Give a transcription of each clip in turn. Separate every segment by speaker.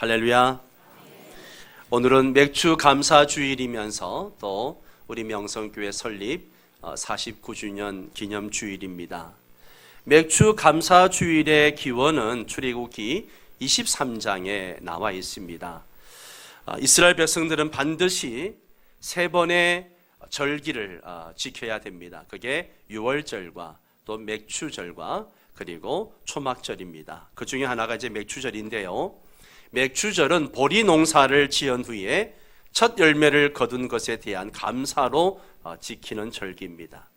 Speaker 1: 할렐루야. 오늘은 맥주 감사 주일이면서 또 우리 명성교회 설립 49주년 기념 주일입니다. 맥주 감사 주일의 기원은 출애굽기 23장에 나와 있습니다. 이스라엘 백성들은 반드시 세 번의 절기를 지켜야 됩니다. 그게 유월절과 또 맥주절과 그리고 초막절입니다. 그 중에 하나가 이제 맥주절인데요. 맥주절은 보리 농사를 지은 후에 첫 열매를 거둔 것에 대한 감사로 지키는 절기입니다.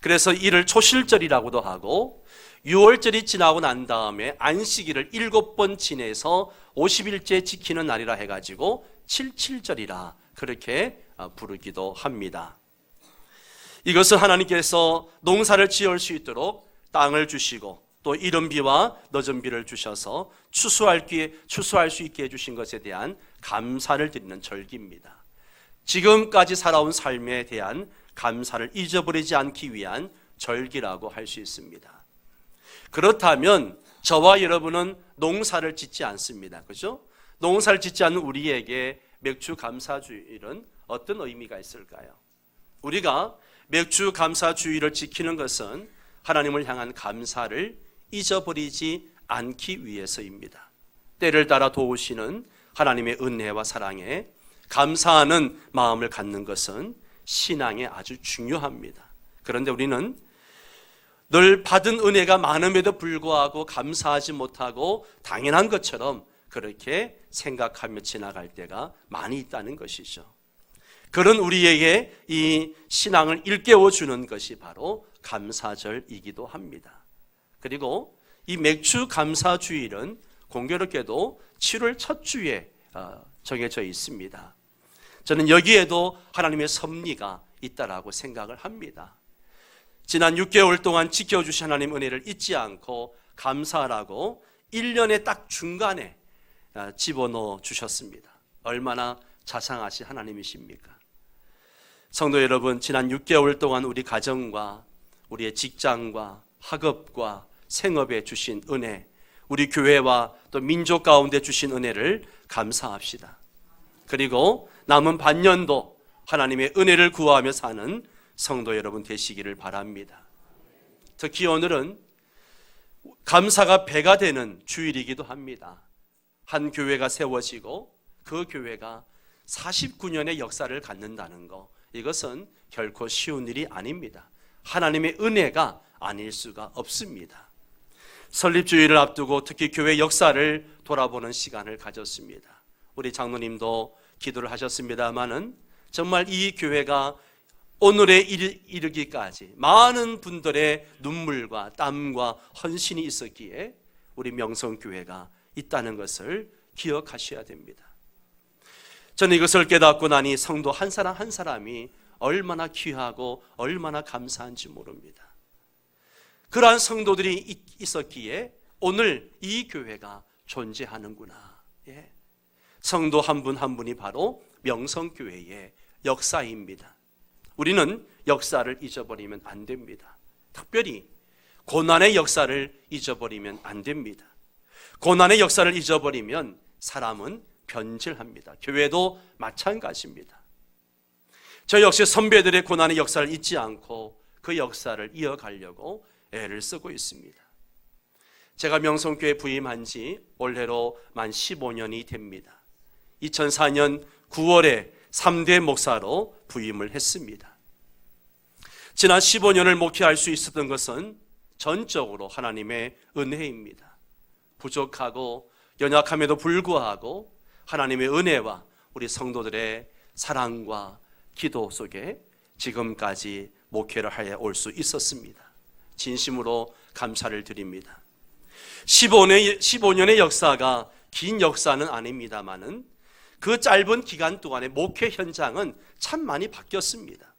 Speaker 1: 그래서 이를 초실절이라고도 하고, 유월절이 지나고 난 다음에 안식일을 7번 지내서 50일째 지키는 날이라 해가지고 칠칠절이라 그렇게 부르기도 합니다. 이것은 하나님께서 농사를 지을 수 있도록 땅을 주시고 또 이른 비와 늦은 비를 주셔서 추수할 수 있게 해주신 것에 대한 감사를 드리는 절기입니다. 지금까지 살아온 삶에 대한 감사를 잊어버리지 않기 위한 절기라고 할 수 있습니다. 그렇다면 저와 여러분은 농사를 짓지 않습니다. 그죠? 농사를 짓지 않는 우리에게 맥주 감사주일은 어떤 의미가 있을까요? 우리가 맥주 감사주일을 지키는 것은 하나님을 향한 감사를 잊어버리지 않기 위해서입니다. 때를 따라 도우시는 하나님의 은혜와 사랑에 감사하는 마음을 갖는 것은 신앙에 아주 중요합니다. 그런데 우리는 늘 받은 은혜가 많음에도 불구하고 감사하지 못하고 당연한 것처럼 그렇게 생각하며 지나갈 때가 많이 있다는 것이죠. 그런 우리에게 이 신앙을 일깨워주는 것이 바로 감사절이기도 합니다. 그리고 이 맥주 감사 주일은 공교롭게도 7월 첫 주에 정해져 있습니다. 저는 여기에도 하나님의 섭리가 있다라고 생각을 합니다. 지난 6개월 동안 지켜주신 하나님 은혜를 잊지 않고 감사하라고 1년의 딱 중간에 집어넣어 주셨습니다. 얼마나 자상하신 하나님이십니까? 성도 여러분, 지난 6개월 동안 우리 가정과 우리의 직장과 학업과 생업에 주신 은혜, 우리 교회와 또 민족 가운데 주신 은혜를 감사합시다. 그리고 남은 반년도 하나님의 은혜를 구하며 사는 성도 여러분 되시기를 바랍니다. 특히 오늘은 감사가 배가 되는 주일이기도 합니다. 한 교회가 세워지고 그 교회가 49년의 역사를 갖는다는 것, 이것은 결코 쉬운 일이 아닙니다. 하나님의 은혜가 아닐 수가 없습니다. 설립주일을 앞두고 특히 교회 역사를 돌아보는 시간을 가졌습니다. 우리 장로님도 기도를 하셨습니다마는 정말 이 교회가 오늘에 이르기까지 많은 분들의 눈물과 땀과 헌신이 있었기에 우리 명성교회가 있다는 것을 기억하셔야 됩니다. 저는 이것을 깨닫고 나니 성도 한 사람 한 사람이 얼마나 귀하고 얼마나 감사한지 모릅니다. 그러한 성도들이 있었기에 오늘 이 교회가 존재하는구나. 성도 한 분 한 분이 바로 명성교회의 역사입니다. 우리는 역사를 잊어버리면 안 됩니다. 특별히 고난의 역사를 잊어버리면 안 됩니다. 고난의 역사를 잊어버리면 사람은 변질합니다. 교회도 마찬가지입니다. 저 역시 선배들의 고난의 역사를 잊지 않고 그 역사를 이어가려고 애를 쓰고 있습니다. 제가 명성교회 부임한 지 올해로 만 15년이 됩니다. 2004년 9월에 3대 목사로 부임을 했습니다. 지난 15년을 목회할 수 있었던 것은 전적으로 하나님의 은혜입니다. 부족하고 연약함에도 불구하고 하나님의 은혜와 우리 성도들의 사랑과 기도 속에 지금까지 목회를 하여 올 수 있었습니다. 진심으로 감사를 드립니다. 15년의 역사가 긴 역사는 아닙니다만은 그 짧은 기간 동안에 목회 현장은 참 많이 바뀌었습니다.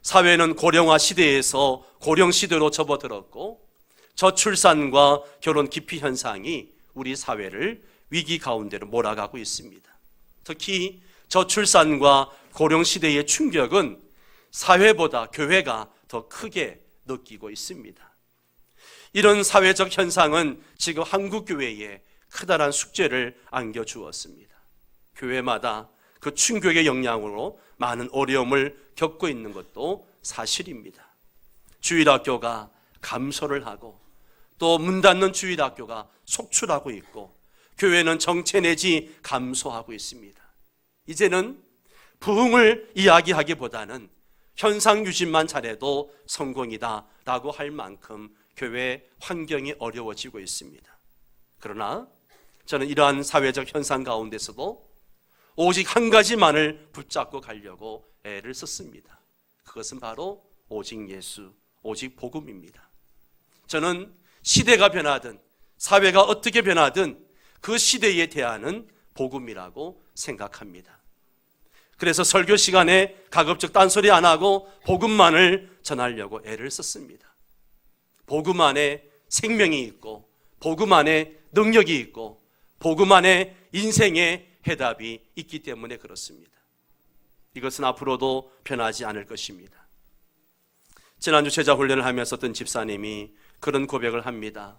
Speaker 1: 사회는 고령화 시대에서 고령 시대로 접어들었고 저출산과 결혼 기피 현상이 우리 사회를 위기 가운데로 몰아가고 있습니다. 특히 저출산과 고령 시대의 충격은 사회보다 교회가 더 크게 느끼고 있습니다. 이런 사회적 현상은 지금 한국교회에 크다란 숙제를 안겨주었습니다. 교회마다 그 충격의 영향으로 많은 어려움을 겪고 있는 것도 사실입니다. 주일학교가 감소를 하고 또 문 닫는 주일학교가 속출하고 있고 교회는 정체 내지 감소하고 있습니다. 이제는 부흥을 이야기하기보다는 현상 유지만 잘해도 성공이다 라고 할 만큼 교회 환경이 어려워지고 있습니다. 그러나 저는 이러한 사회적 현상 가운데서도 오직 한 가지만을 붙잡고 가려고 애를 썼습니다. 그것은 바로 오직 예수, 오직 복음입니다. 저는 시대가 변하든 사회가 어떻게 변하든 그 시대에 대하는 복음이라고 생각합니다. 그래서 설교 시간에 가급적 딴소리 안 하고 복음만을 전하려고 애를 썼습니다. 복음 안에 생명이 있고 복음 안에 능력이 있고 복음 안에 인생의 해답이 있기 때문에 그렇습니다. 이것은 앞으로도 변하지 않을 것입니다. 지난주 제자 훈련을 하면서 어떤 집사님이 그런 고백을 합니다.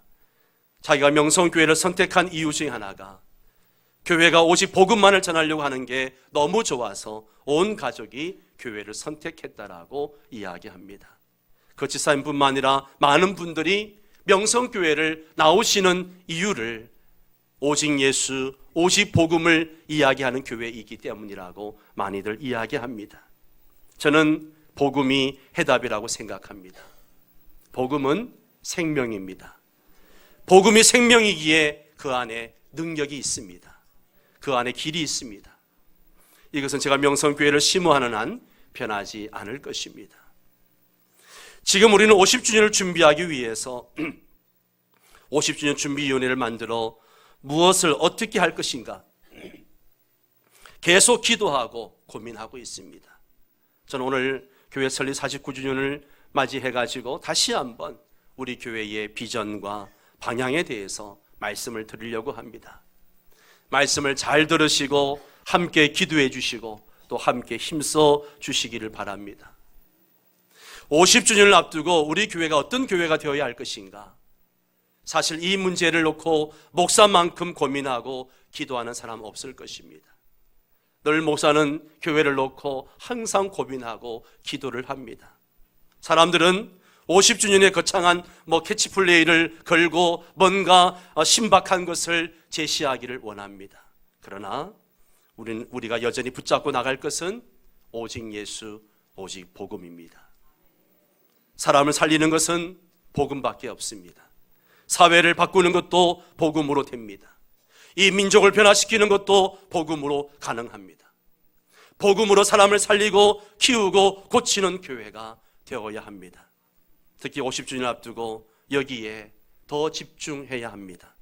Speaker 1: 자기가 명성교회를 선택한 이유 중에 하나가 교회가 오직 복음만을 전하려고 하는 게 너무 좋아서 온 가족이 교회를 선택했다라고 이야기합니다. 그 집사님뿐만 아니라 많은 분들이 명성교회를 나오시는 이유를 오직 예수, 오직 복음을 이야기하는 교회이기 때문이라고 많이들 이야기합니다. 저는 복음이 해답이라고 생각합니다. 복음은 생명입니다. 복음이 생명이기에 그 안에 능력이 있습니다. 그 안에 길이 있습니다. 이것은 제가 명성교회를 심호하는 한 변하지 않을 것입니다. 지금 우리는 50주년을 준비하기 위해서 50주년 준비위원회를 만들어 무엇을 어떻게 할 것인가 계속 기도하고 고민하고 있습니다. 저는 오늘 교회 설립 49주년을 맞이해가지고 다시 한번 우리 교회의 비전과 방향에 대해서 말씀을 드리려고 합니다. 말씀을 잘 들으시고 함께 기도해 주시고 또 함께 힘써 주시기를 바랍니다. 50주년을 앞두고 우리 교회가 어떤 교회가 되어야 할 것인가? 사실 이 문제를 놓고 목사만큼 고민하고 기도하는 사람 없을 것입니다. 늘 목사는 교회를 놓고 항상 고민하고 기도를 합니다. 사람들은 50주년의 거창한 캐치플레이를 걸고 뭔가 신박한 것을 제시하기를 원합니다. 그러나 우리가 여전히 붙잡고 나갈 것은 오직 예수, 오직 복음입니다. 사람을 살리는 것은 복음밖에 없습니다. 사회를 바꾸는 것도 복음으로 됩니다. 이 민족을 변화시키는 것도 복음으로 가능합니다. 복음으로 사람을 살리고 키우고 고치는 교회가 되어야 합니다. 특히 50주년 앞두고 여기에 더 집중해야 합니다.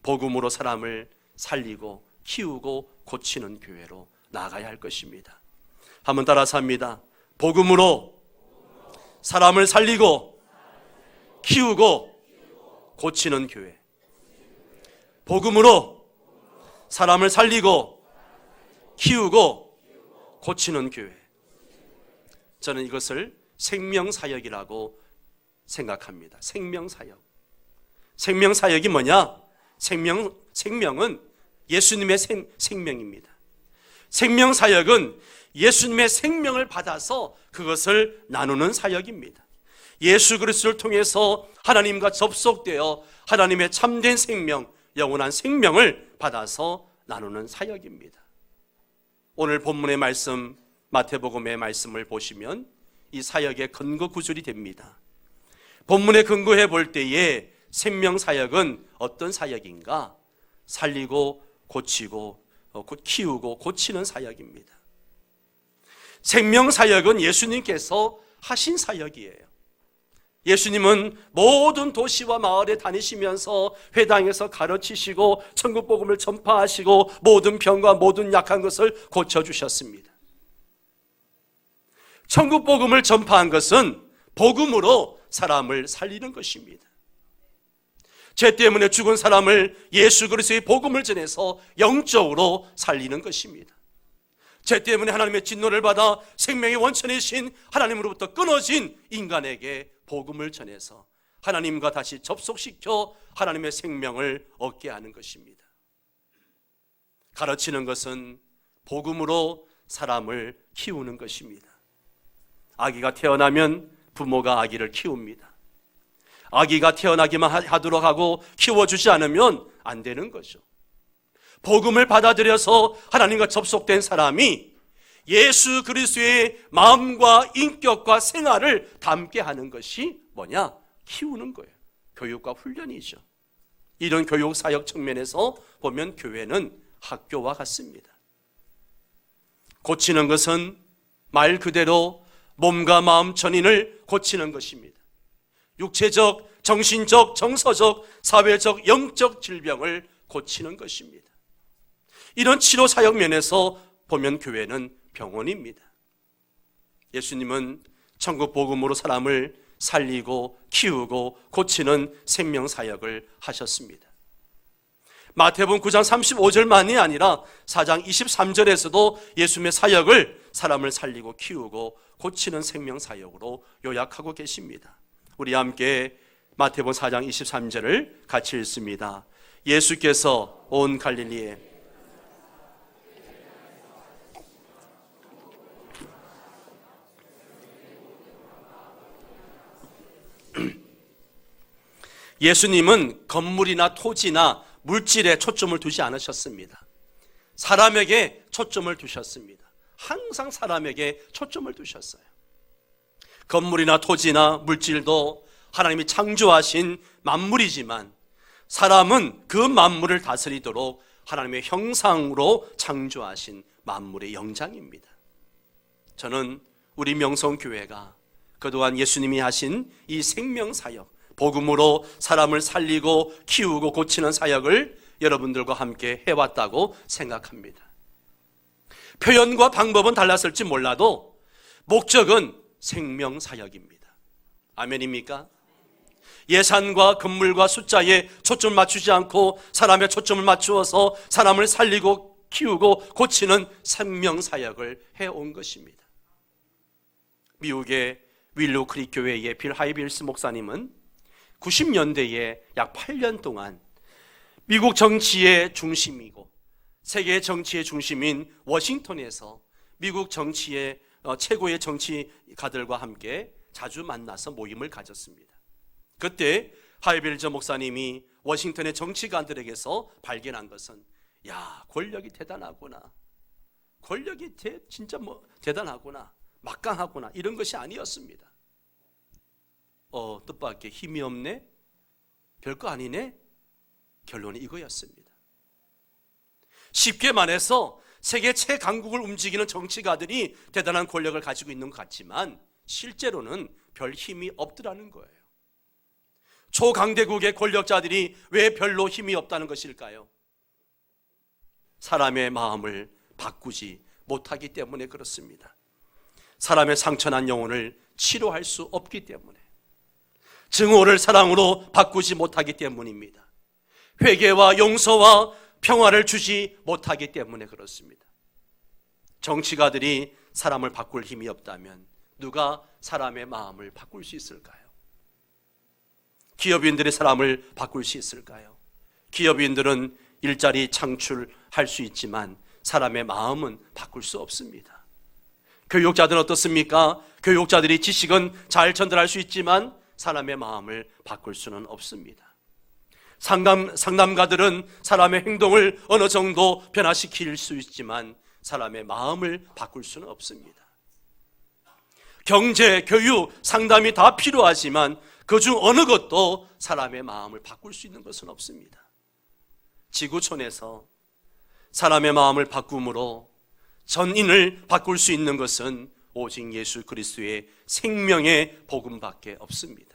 Speaker 1: 복음으로 사람을 살리고 키우고 고치는 교회로 나가야 할 것입니다. 한번 따라서 합니다. 복음으로 사람을 살리고 키우고 고치는 교회. 복음으로 사람을 살리고 키우고 고치는 교회. 저는 이것을 생명사역이라고 생각합니다. 생명사역. 생명사역이 뭐냐? 생명은 예수님의 생명입니다. 생명사역은 예수님의 생명을 받아서 그것을 나누는 사역입니다. 예수 그리스도를 통해서 하나님과 접속되어 하나님의 참된 생명, 영원한 생명을 받아서 나누는 사역입니다. 오늘 본문의 말씀, 마태복음의 말씀을 보시면 이 사역의 근거 구절이 됩니다. 본문에 근거해 볼 때에 생명사역은 어떤 사역인가? 살리고 고치고 키우고 고치는 사역입니다. 생명사역은 예수님께서 하신 사역이에요. 예수님은 모든 도시와 마을에 다니시면서 회당에서 가르치시고 천국 복음을 전파하시고 모든 병과 모든 약한 것을 고쳐주셨습니다. 천국 복음을 전파한 것은 복음으로 사람을 살리는 것입니다. 죄 때문에 죽은 사람을 예수 그리스도의 복음을 전해서 영적으로 살리는 것입니다. 죄 때문에 하나님의 진노를 받아 생명의 원천이신 하나님으로부터 끊어진 인간에게 복음을 전해서 하나님과 다시 접속시켜 하나님의 생명을 얻게 하는 것입니다. 가르치는 것은 복음으로 사람을 키우는 것입니다. 아기가 태어나면 부모가 아기를 키웁니다. 아기가 태어나기만 하도록 하고 키워주지 않으면 안 되는 거죠. 복음을 받아들여서 하나님과 접속된 사람이 예수 그리스도의 마음과 인격과 생활을 담게 하는 것이 뭐냐? 키우는 거예요. 교육과 훈련이죠. 이런 교육 사역 측면에서 보면 교회는 학교와 같습니다. 고치는 것은 말 그대로 몸과 마음 전인을 고치는 것입니다. 육체적, 정신적, 정서적, 사회적, 영적 질병을 고치는 것입니다. 이런 치료 사역 면에서 보면 교회는 병원입니다. 예수님은 천국 복음으로 사람을 살리고 키우고 고치는 생명 사역을 하셨습니다. 마태복음 9장 35절만이 아니라 4장 23절에서도 예수님의 사역을 사람을 살리고 키우고 고치는 생명 사역으로 요약하고 계십니다. 우리 함께 마태복음 4장 23절을 같이 읽습니다. 예수께서 온 갈릴리에 예수님은 건물이나 토지나 물질에 초점을 두지 않으셨습니다. 사람에게 초점을 두셨습니다. 항상 사람에게 초점을 두셨어요. 건물이나 토지나 물질도 하나님이 창조하신 만물이지만 사람은 그 만물을 다스리도록 하나님의 형상으로 창조하신 만물의 영장입니다. 저는 우리 명성교회가 그동안 예수님이 하신 이 생명사역, 복음으로 사람을 살리고 키우고 고치는 사역을 여러분들과 함께 해왔다고 생각합니다. 표현과 방법은 달랐을지 몰라도 목적은 생명사역입니다. 아멘입니까? 예산과 건물과 숫자에 초점을 맞추지 않고 사람의 초점을 맞추어서 사람을 살리고 키우고 고치는 생명사역을 해온 것입니다. 미국의 윌로우 크릭 교회의 빌 하이빌스 목사님은 90년대에 약 8년 동안 미국 정치의 중심이고 세계 정치의 중심인 워싱턴에서 미국 정치의 최고의 정치가들과 함께 자주 만나서 모임을 가졌습니다. 그때 하이빌즈 목사님이 워싱턴의 정치가들에게서 발견한 것은 야, 권력이 대단하구나. 권력이 진짜 대단하구나. 막강하구나. 이런 것이 아니었습니다. 뜻밖의 힘이 없네? 별거 아니네? 결론이 이거였습니다. 쉽게 말해서 세계 최강국을 움직이는 정치가들이 대단한 권력을 가지고 있는 것 같지만 실제로는 별 힘이 없더라는 거예요. 초강대국의 권력자들이 왜 별로 힘이 없다는 것일까요? 사람의 마음을 바꾸지 못하기 때문에 그렇습니다. 사람의 상처난 영혼을 치료할 수 없기 때문에, 증오를 사랑으로 바꾸지 못하기 때문입니다. 회개와 용서와 평화를 주지 못하기 때문에 그렇습니다. 정치가들이 사람을 바꿀 힘이 없다면 누가 사람의 마음을 바꿀 수 있을까요? 기업인들이 사람을 바꿀 수 있을까요? 기업인들은 일자리 창출할 수 있지만 사람의 마음은 바꿀 수 없습니다. 교육자들은 어떻습니까? 교육자들이 지식은 잘 전달할 수 있지만 사람의 마음을 바꿀 수는 없습니다. 상담가들은 사람의 행동을 어느 정도 변화시킬 수 있지만 사람의 마음을 바꿀 수는 없습니다. 경제, 교육, 상담이 다 필요하지만 그중 어느 것도 사람의 마음을 바꿀 수 있는 것은 없습니다. 지구촌에서 사람의 마음을 바꿈으로 전인을 바꿀 수 있는 것은 오직 예수 그리스도의 생명의 복음밖에 없습니다.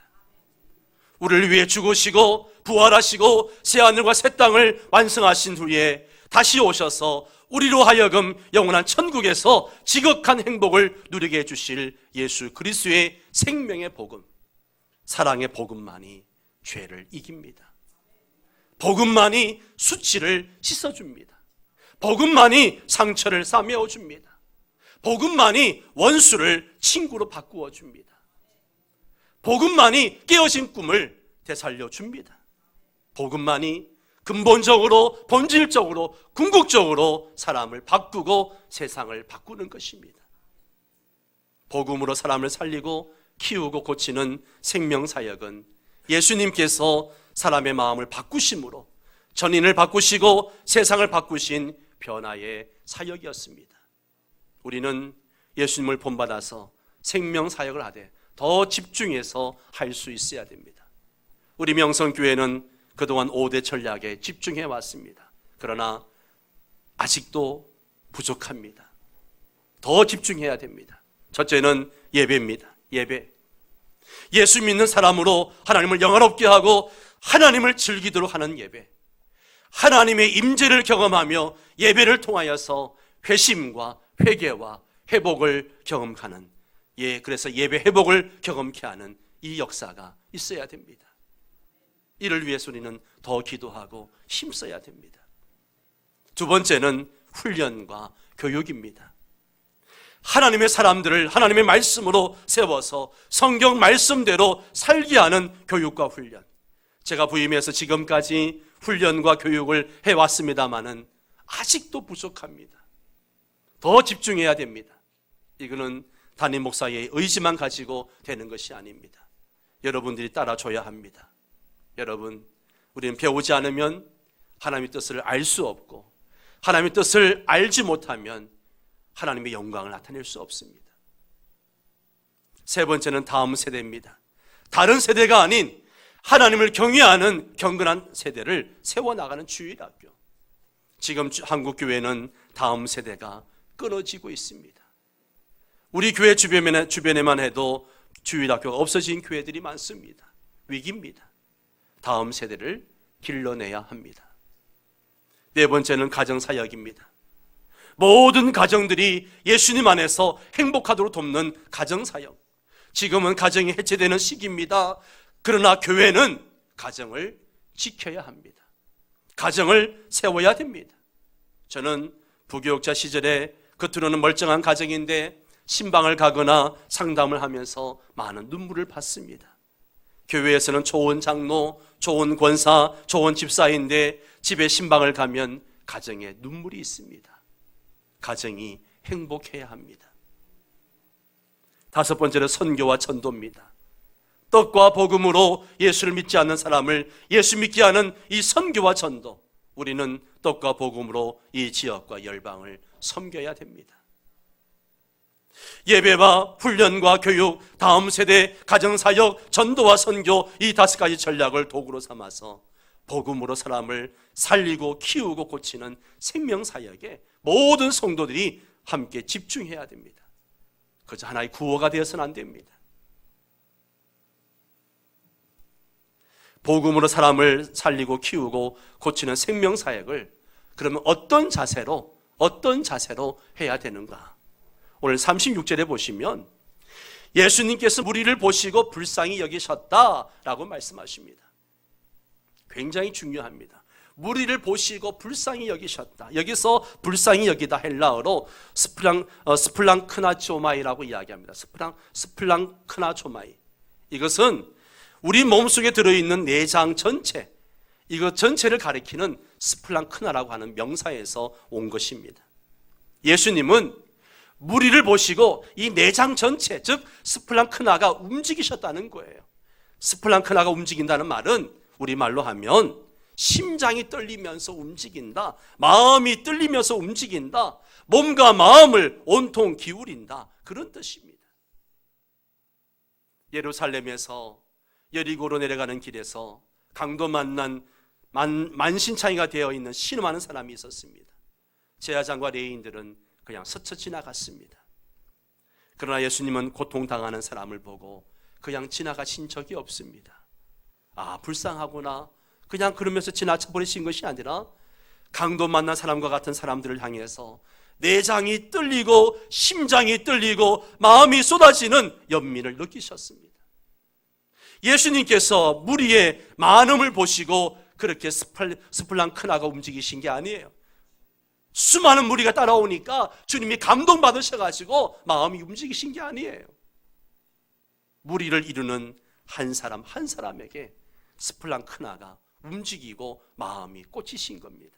Speaker 1: 우리를 위해 죽으시고 부활하시고 새하늘과 새 땅을 완성하신 후에 다시 오셔서 우리로 하여금 영원한 천국에서 지극한 행복을 누리게 해주실 예수 그리스도의 생명의 복음, 사랑의 복음만이 죄를 이깁니다. 복음만이 수치를 씻어줍니다. 복음만이 상처를 싸매어줍니다. 복음만이 원수를 친구로 바꾸어줍니다. 복음만이 깨어진 꿈을 되살려 줍니다. 복음만이 근본적으로, 본질적으로, 궁극적으로 사람을 바꾸고 세상을 바꾸는 것입니다. 복음으로 사람을 살리고 키우고 고치는 생명사역은 예수님께서 사람의 마음을 바꾸심으로 전인을 바꾸시고 세상을 바꾸신 변화의 사역이었습니다. 우리는 예수님을 본받아서 생명사역을 하되 더 집중해서 할 수 있어야 됩니다. 우리 명성교회는 그동안 5대 전략에 집중해 왔습니다. 그러나 아직도 부족합니다. 더 집중해야 됩니다. 첫째는 예배입니다. 예배. 예수 믿는 사람으로 하나님을 영화롭게 하고 하나님을 즐기도록 하는 예배. 하나님의 임재를 경험하며 예배를 통하여서 회심과 회개와 회복을 경험하는, 그래서 예배 회복을 경험케 하는 이 역사가 있어야 됩니다. 이를 위해서 우리는 더 기도하고 힘써야 됩니다. 두 번째는 훈련과 교육입니다. 하나님의 사람들을 하나님의 말씀으로 세워서 성경 말씀대로 살게 하는 교육과 훈련. 제가 부임해서 지금까지 훈련과 교육을 해왔습니다마는 아직도 부족합니다. 더 집중해야 됩니다. 이거는 담임 목사의 의지만 가지고 되는 것이 아닙니다. 여러분들이 따라줘야 합니다. 여러분, 우리는 배우지 않으면 하나님의 뜻을 알 수 없고, 하나님의 뜻을 알지 못하면 하나님의 영광을 나타낼 수 없습니다. 세 번째는 다음 세대입니다. 다른 세대가 아닌 하나님을 경외하는 경건한 세대를 세워나가는 주일학교. 지금 한국교회는 다음 세대가 끊어지고 있습니다. 우리 교회 주변에만 해도 주일학교가 없어진 교회들이 많습니다. 위기입니다. 다음 세대를 길러내야 합니다. 네 번째는 가정사역입니다. 모든 가정들이 예수님 안에서 행복하도록 돕는 가정사역. 지금은 가정이 해체되는 시기입니다. 그러나 교회는 가정을 지켜야 합니다. 가정을 세워야 됩니다. 저는 부교육자 시절에 겉으로는 멀쩡한 가정인데 신방을 가거나 상담을 하면서 많은 눈물을 받습니다. 교회에서는 좋은 장로, 좋은 권사, 좋은 집사인데 집에 신방을 가면 가정에 눈물이 있습니다. 가정이 행복해야 합니다. 다섯 번째는 선교와 전도입니다. 떡과 복음으로 예수를 믿지 않는 사람을 예수 믿게 하는 이 선교와 전도. 우리는 떡과 복음으로 이 지역과 열방을 섬겨야 됩니다. 예배와 훈련과 교육, 다음 세대 가정사역, 전도와 선교, 이 다섯 가지 전략을 도구로 삼아서 복음으로 사람을 살리고 키우고 고치는 생명사역에 모든 성도들이 함께 집중해야 됩니다. 그저 하나의 구호가 되어서는 안 됩니다. 복음으로 사람을 살리고 키우고 고치는 생명사역을 그러면 어떤 자세로 해야 되는가? 오늘 36절에 보시면 예수님께서 무리를 보시고 불쌍히 여기셨다라고 말씀하십니다. 굉장히 중요합니다. 무리를 보시고 불쌍히 여기셨다. 여기서 불쌍히 여기다 헬라어로 스플랑크나초마이라고 이야기합니다. 스플랑크나초마이. 이것은 우리 몸속에 들어있는 내장 전체, 이것 전체를 가리키는 스플랑크나라고 하는 명사에서 온 것입니다. 예수님은 무리를 보시고 이 내장 전체, 즉 스플랑크나가 움직이셨다는 거예요. 스플랑크나가 움직인다는 말은 우리말로 하면 심장이 떨리면서 움직인다, 마음이 떨리면서 움직인다, 몸과 마음을 온통 기울인다, 그런 뜻입니다. 예루살렘에서 여리고로 내려가는 길에서 강도 만난 만신창이가 되어 있는 신음하는 사람이 있었습니다. 제사장과 레위인들은 그냥 스쳐 지나갔습니다. 그러나 예수님은 고통당하는 사람을 보고 그냥 지나가신 적이 없습니다. 아, 불쌍하구나, 그냥 그러면서 지나쳐 버리신 것이 아니라 강도 만난 사람과 같은 사람들을 향해서 내장이 떨리고 심장이 떨리고 마음이 쏟아지는 연민을 느끼셨습니다. 예수님께서 무리의 많음을 보시고 그렇게 스플랑크나가 움직이신 게 아니에요. 수많은 무리가 따라오니까 주님이 감동받으셔가지고 마음이 움직이신 게 아니에요. 무리를 이루는 한 사람 한 사람에게 스플랑크나가 움직이고 마음이 꽂히신 겁니다.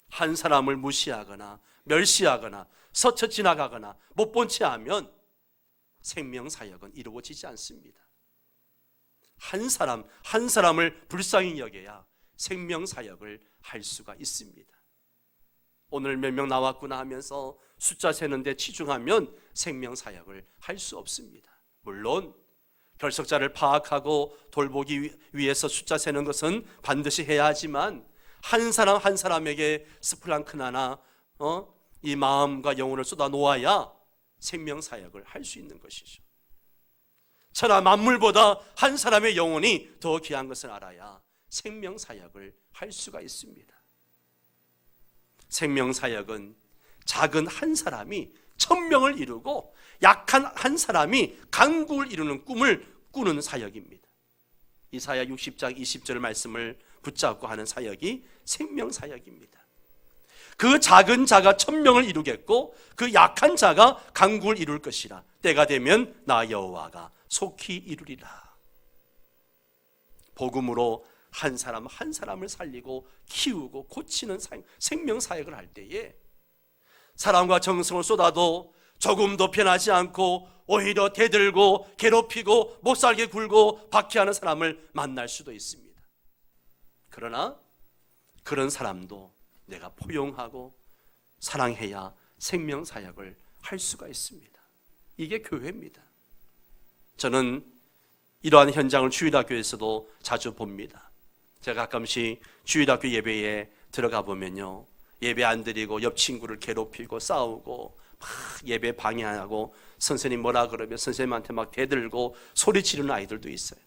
Speaker 1: 한 사람을 무시하거나 멸시하거나 스쳐 지나가거나 못 본 채 하면 생명사역은 이루어지지 않습니다. 한 사람 한 사람을 불쌍히 여겨야 생명사역을 할 수가 있습니다. 오늘 몇 명 나왔구나 하면서 숫자 세는데 치중하면 생명사역을 할 수 없습니다. 물론 결석자를 파악하고 돌보기 위해서 숫자 세는 것은 반드시 해야 하지만 한 사람 한 사람에게 스플랑크나나 이 마음과 영혼을 쏟아 놓아야 생명사역을 할 수 있는 것이죠. 천하 만물보다 한 사람의 영혼이 더 귀한 것을 알아야 생명사역을 할 수가 있습니다. 생명사역은 작은 한 사람이 천명을 이루고 약한 한 사람이 강국을 이루는 꿈을 꾸는 사역입니다. 이사야 60장 20절 말씀을 붙잡고 하는 사역이 생명사역입니다. 그 작은 자가 천명을 이루겠고 그 약한 자가 강국을 이룰 것이라. 때가 되면 나 여호와가 속히 이루리라. 복음으로 한 사람 한 사람을 살리고 키우고 고치는 생명사역을 할 때에 사랑과 정성을 쏟아도 조금도 변하지 않고 오히려 대들고 괴롭히고 못살게 굴고 박해하는 사람을 만날 수도 있습니다. 그러나 그런 사람도 내가 포용하고 사랑해야 생명사역을 할 수가 있습니다. 이게 교회입니다. 저는 이러한 현장을 주일학교에서도 자주 봅니다. 제가 가끔씩 주일학교 예배에 들어가 보면요, 예배 안 드리고 옆 친구를 괴롭히고 싸우고 막 예배 방해하고 선생님 뭐라 그러면 선생님한테 막 대들고 소리 지르는 아이들도 있어요.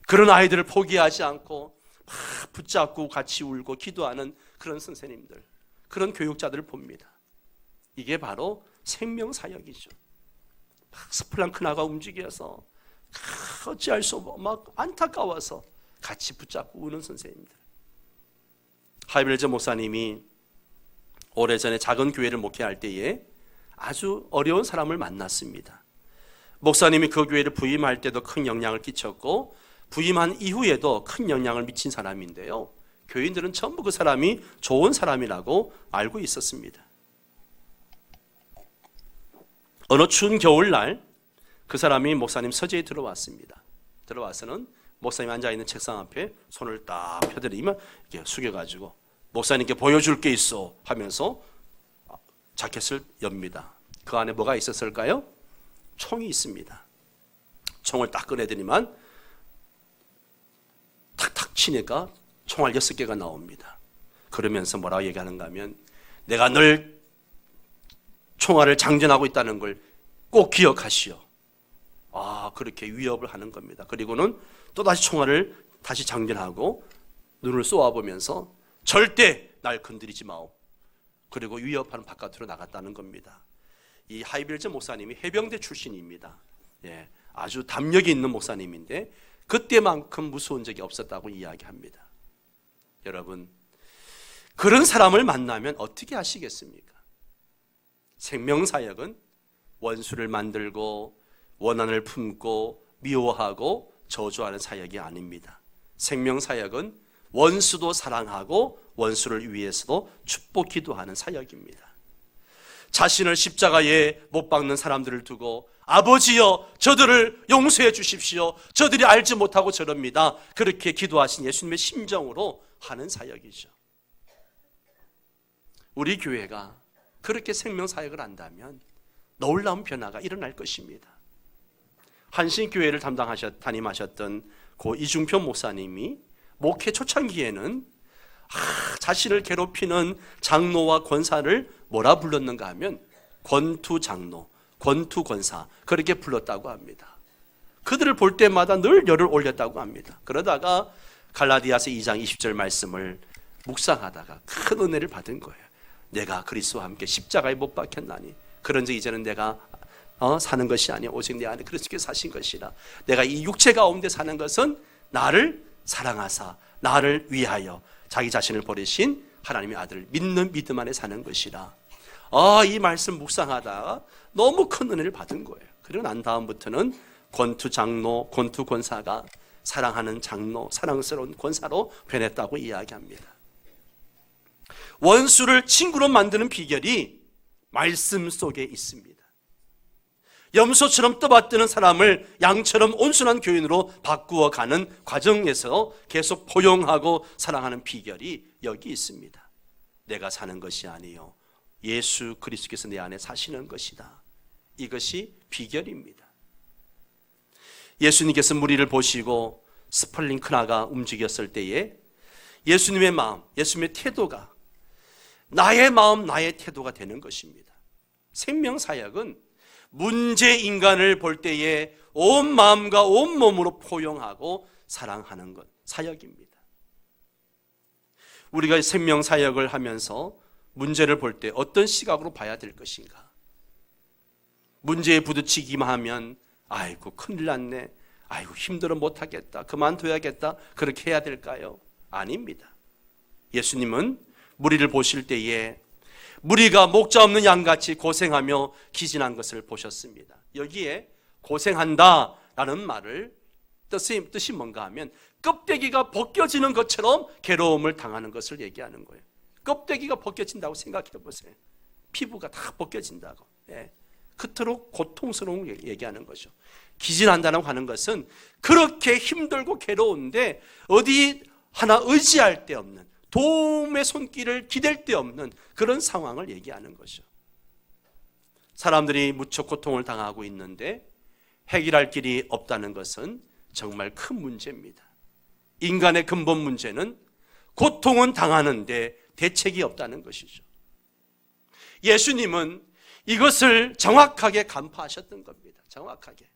Speaker 1: 그런 아이들을 포기하지 않고 막 붙잡고 같이 울고 기도하는 그런 선생님들, 그런 교육자들을 봅니다. 이게 바로 생명사역이죠. 막 스플랑크나가 움직여서 어찌할 수 없고 막 안타까워서 같이 붙잡고 우는 선생님들. 하이빌즈 목사님이 오래전에 작은 교회를 목회할 때에 아주 어려운 사람을 만났습니다. 목사님이 그 교회를 부임할 때도 큰 영향을 끼쳤고 부임한 이후에도 큰 영향을 미친 사람인데요, 교인들은 전부 그 사람이 좋은 사람이라고 알고 있었습니다. 어느 추운 겨울날 그 사람이 목사님 서재에 들어왔습니다. 들어와서는 목사님 앉아있는 책상 앞에 손을 딱 펴드리면 이렇게 숙여가지고 목사님께 보여줄 게 있어 하면서 자켓을 엽니다. 그 안에 뭐가 있었을까요? 총이 있습니다. 총을 딱 꺼내더니만 탁탁 치니까 총알 6개가 나옵니다. 그러면서 뭐라고 얘기하는가 하면 내가 늘 총알을 장전하고 있다는 걸 꼭 기억하시오. 그렇게 위협을 하는 겁니다. 그리고는 또다시 총알을 다시 장전하고 눈을 쏘아보면서 절대 날 건드리지 마오. 그리고 위협하는 바깥으로 나갔다는 겁니다. 이 하이빌즈 목사님이 해병대 출신입니다. 아주 담력이 있는 목사님인데 그때만큼 무서운 적이 없었다고 이야기합니다. 여러분, 그런 사람을 만나면 어떻게 하시겠습니까? 생명사역은 원수를 만들고 원한을 품고 미워하고 저주하는 사역이 아닙니다. 생명사역은 원수도 사랑하고 원수를 위해서도 축복 기도하는 사역입니다. 자신을 십자가에 못 박는 사람들을 두고 아버지여 저들을 용서해 주십시오. 저들이 알지 못하고 저럽니다. 그렇게 기도하신 예수님의 심정으로 하는 사역이죠. 우리 교회가 그렇게 생명사역을 한다면 놀라운 변화가 일어날 것입니다. 한신교회를 담임하셨던 고 이중표 목사님이 목회 초창기에는 자신을 괴롭히는 장로와 권사를 뭐라 불렀는가 하면 권투장로, 권투권사 그렇게 불렀다고 합니다. 그들을 볼 때마다 늘 열을 올렸다고 합니다. 그러다가 갈라디아서 2장 20절 말씀을 묵상하다가 큰 은혜를 받은 거예요. 내가 그리스도와 함께 십자가에 못 박혔나니 그런즉 이제는 내가 사는 것이 아니요 오직 내 안에 그리스도께 사신 것이라. 내가 이 육체 가운데 사는 것은 나를 사랑하사 나를 위하여 자기 자신을 버리신 하나님의 아들을 믿는 믿음 안에 사는 것이라. 이 말씀 묵상하다가 너무 큰 은혜를 받은 거예요. 그리고 난 다음부터는 권투 장로, 권투 권사가 사랑하는 장로, 사랑스러운 권사로 변했다고 이야기합니다. 원수를 친구로 만드는 비결이 말씀 속에 있습니다. 염소처럼 떠받드는 사람을 양처럼 온순한 교인으로 바꾸어가는 과정에서 계속 포용하고 사랑하는 비결이 여기 있습니다. 내가 사는 것이 아니요 예수 그리스도께서 내 안에 사시는 것이다. 이것이 비결입니다. 예수님께서 무리를 보시고 스펄링크나가 움직였을 때에 예수님의 마음, 예수님의 태도가 나의 마음, 나의 태도가 되는 것입니다. 생명사역은 문제 인간을 볼 때에 온 마음과 온 몸으로 포용하고 사랑하는 것, 사역입니다. 우리가 생명사역을 하면서 문제를 볼 때 어떤 시각으로 봐야 될 것인가? 문제에 부딪히기만 하면 아이고 큰일 났네, 아이고 힘들어 못하겠다, 그만둬야겠다, 그렇게 해야 될까요? 아닙니다. 예수님은 무리를 보실 때에 무리가 목자 없는 양같이 고생하며 기진한 것을 보셨습니다. 여기에 고생한다라는 말을 뜻이 뭔가 하면 껍데기가 벗겨지는 것처럼 괴로움을 당하는 것을 얘기하는 거예요. 껍데기가 벗겨진다고 생각해 보세요. 피부가 다 벗겨진다고. 그토록 고통스러운 얘기하는 거죠. 기진한다고 하는 것은 그렇게 힘들고 괴로운데 어디 하나 의지할 데 없는, 도움의 손길을 기댈 데 없는 그런 상황을 얘기하는 거죠. 사람들이 무척 고통을 당하고 있는데 해결할 길이 없다는 것은 정말 큰 문제입니다. 인간의 근본 문제는 고통은 당하는데 대책이 없다는 것이죠. 예수님은 이것을 정확하게 간파하셨던 겁니다. 정확하게.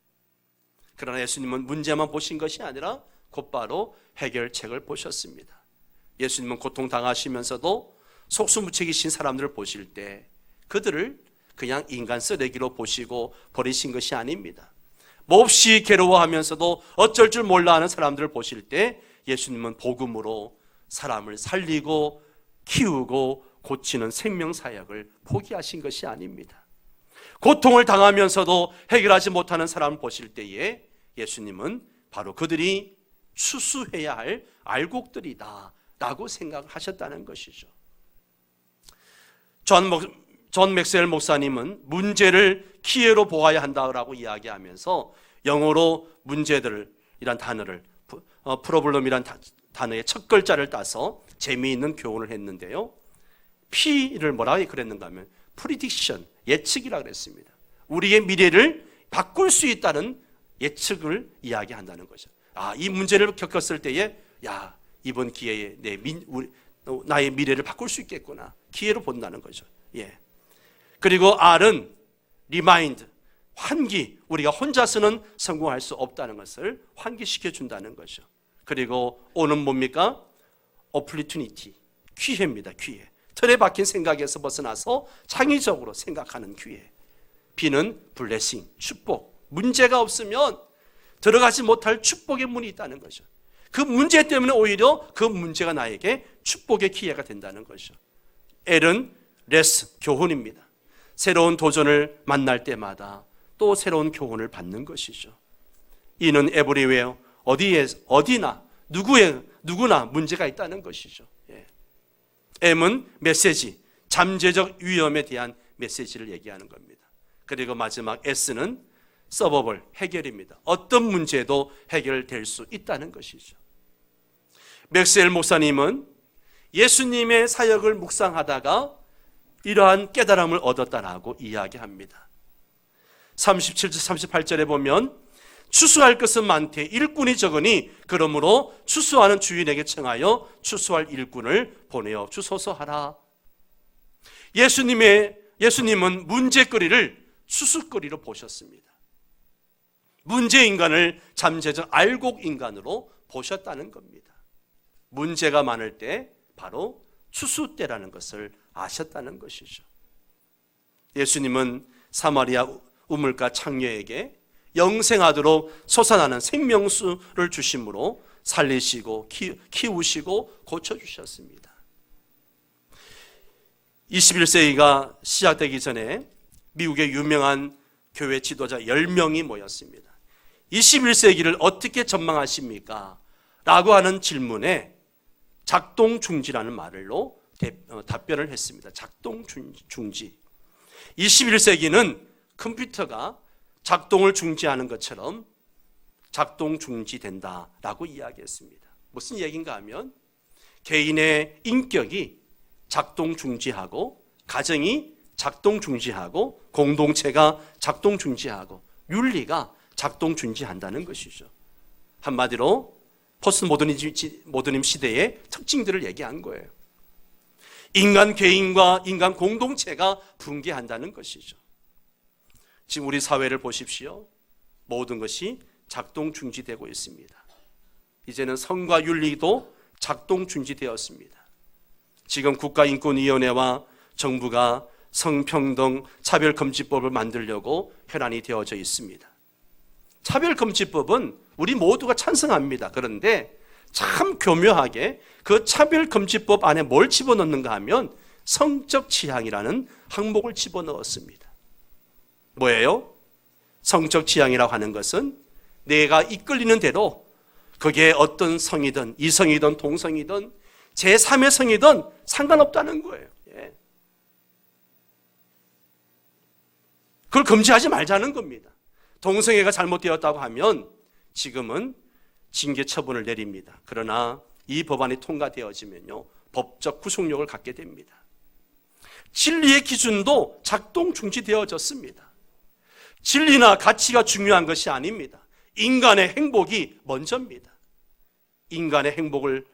Speaker 1: 그러나 예수님은 문제만 보신 것이 아니라 곧바로 해결책을 보셨습니다. 예수님은 고통당하시면서도 속수무책이신 사람들을 보실 때 그들을 그냥 인간 쓰레기로 보시고 버리신 것이 아닙니다. 몹시 괴로워하면서도 어쩔 줄 몰라 하는 사람들을 보실 때 예수님은 복음으로 사람을 살리고 키우고 고치는 생명사역을 포기하신 것이 아닙니다. 고통을 당하면서도 해결하지 못하는 사람을 보실 때에 예수님은 바로 그들이 추수해야 할 알곡들이다 라고 생각하셨다는 것이죠. 존 맥스웰 목사님은 문제를 기회로 보아야 한다고 이야기하면서 영어로 문제들이란 단어를 프로블럼이란 단어의 첫 글자를 따서 재미있는 교훈을 했는데요. P를 뭐라고 그랬는가 하면 프리딕션, 예측이라고 그랬습니다. 우리의 미래를 바꿀 수 있다는 예측을 이야기한다는 거죠. 이 문제를 겪었을 때에 이번 기회에 나의 미래를 바꿀 수 있겠구나. 기회로 본다는 거죠. 그리고 R은 리마인드, 환기, 우리가 혼자서는 성공할 수 없다는 것을 환기시켜 준다는 거죠. 그리고 O는 뭡니까? opportunity, 기회입니다. 기회. 틀에 박힌 생각에서 벗어나서 창의적으로 생각하는 기회. B는 blessing, 축복. 문제가 없으면 들어가지 못할 축복의 문이 있다는 거죠. 그 문제 때문에 오히려 그 문제가 나에게 축복의 기회가 된다는 거죠. L은 레슨, 교훈입니다. 새로운 도전을 만날 때마다 또 새로운 교훈을 받는 것이죠. E는 everywhere, 어디나 누구나 문제가 있다는 것이죠. M은 메시지, 잠재적 위험에 대한 메시지를 얘기하는 겁니다. 그리고 마지막 S는 서버벌, 해결입니다. 어떤 문제도 해결될 수 있다는 것이죠. 맥스웰 목사님은 예수님의 사역을 묵상하다가 이러한 깨달음을 얻었다라고 이야기합니다. 37절 38절에 보면 추수할 것은 많되 일꾼이 적으니 그러므로 추수하는 주인에게 청하여 추수할 일꾼을 보내어 주소서 하라. 예수님은 문제거리를 추수거리로 보셨습니다. 문제 인간을 잠재적 알곡 인간으로 보셨다는 겁니다. 문제가 많을 때 바로 추수 때라는 것을 아셨다는 것이죠. 예수님은 사마리아 우물가 창녀에게 영생하도록 솟아나는 생명수를 주심으로 살리시고 키우시고 고쳐주셨습니다. 21세기가 시작되기 전에 미국의 유명한 교회 지도자 10명이 모였습니다. 21세기를 어떻게 전망하십니까? 라고 하는 질문에 작동중지라는 말로 답변을 했습니다. 작동중지. 21세기는 컴퓨터가 작동을 중지하는 것처럼 작동중지된다라고 이야기했습니다. 무슨 얘기인가 하면 개인의 인격이 작동중지하고 가정이 작동중지하고 공동체가 작동중지하고 윤리가 작동중지한다는 것이죠. 한마디로 포스트 모더니즘 시대의 특징들을 얘기한 거예요. 인간 개인과 인간 공동체가 붕괴한다는 것이죠. 지금 우리 사회를 보십시오. 모든 것이 작동중지되고 있습니다. 이제는 성과 윤리도 작동중지되었습니다. 지금 국가인권위원회와 정부가 성평등 차별금지법을 만들려고 혈안이 되어져 있습니다. 차별금지법은 우리 모두가 찬성합니다. 그런데 참 교묘하게 그 차별금지법 안에 뭘 집어넣는가 하면 성적 취향이라는 항목을 집어넣었습니다. 뭐예요? 성적 취향이라고 하는 것은 내가 이끌리는 대로 그게 어떤 성이든 이성이든 동성이든 제3의 성이든 상관없다는 거예요. 예. 그걸 금지하지 말자는 겁니다. 동성애가 잘못되었다고 하면 지금은 징계 처분을 내립니다. 그러나 이 법안이 통과되어지면요, 법적 구속력을 갖게 됩니다. 진리의 기준도 작동 중지되어졌습니다. 진리나 가치가 중요한 것이 아닙니다. 인간의 행복이 먼저입니다. 인간의 행복을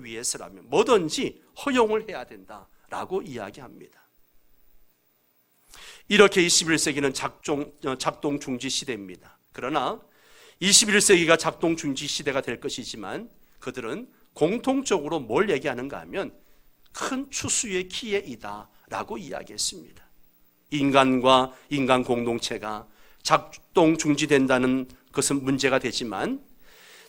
Speaker 1: 위해서라면 뭐든지 허용을 해야 된다라고 이야기합니다. 이렇게 21세기는 작동 중지 시대입니다. 그러나 21세기가 작동 중지 시대가 될 것이지만 그들은 공통적으로 뭘 얘기하는가 하면 큰 추수의 기회이다라고 이야기했습니다. 인간과 인간 공동체가 작동 중지된다는 것은 문제가 되지만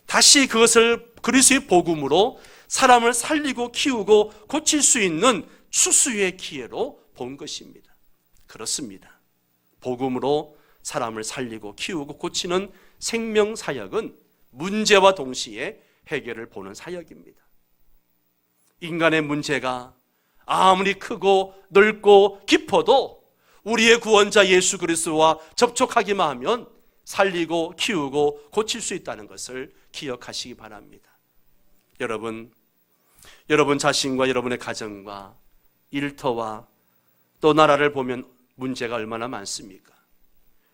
Speaker 1: 다시 그것을 그리스도의 복음으로 사람을 살리고 키우고 고칠 수 있는 추수의 기회로 본 것입니다. 그렇습니다. 복음으로 사람을 살리고 키우고 고치는 생명사역은 문제와 동시에 해결을 보는 사역입니다. 인간의 문제가 아무리 크고 넓고 깊어도 우리의 구원자 예수 그리스도와 접촉하기만 하면 살리고 키우고 고칠 수 있다는 것을 기억하시기 바랍니다. 여러분 자신과 여러분의 가정과 일터와 또 나라를 보면 문제가 얼마나 많습니까?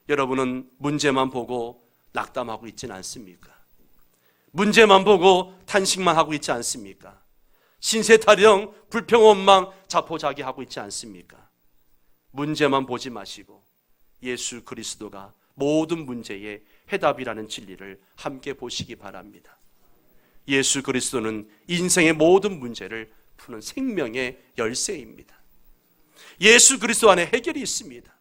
Speaker 1: 여러분은 문제만 보고 낙담하고 있지는 않습니까? 문제만 보고 탄식만 하고 있지 않습니까? 신세타령, 불평원망, 자포자기하고 있지 않습니까? 문제만 보지 마시고 예수 그리스도가 모든 문제의 해답이라는 진리를 함께 보시기 바랍니다. 예수 그리스도는 인생의 모든 문제를 푸는 생명의 열쇠입니다. 예수 그리스도 안에 해결이 있습니다.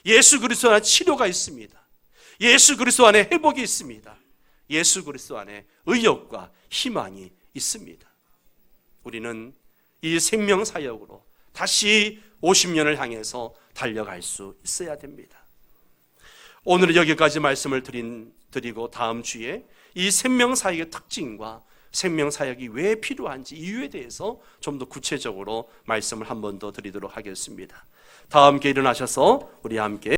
Speaker 1: 예수 그리스도 안에 치료가 있습니다. 예수 그리스도 안에 회복이 있습니다. 예수 그리스도 안에 의욕과 희망이 있습니다. 우리는 이 생명사역으로 다시 50년을 향해서 달려갈 수 있어야 됩니다. 오늘은 여기까지 말씀을 드리고 다음 주에 이 생명사역의 특징과 생명사역이 왜 필요한지 이유에 대해서 좀 더 구체적으로 말씀을 한 번 더 드리도록 하겠습니다. 다 함께 일어나셔서 우리 함께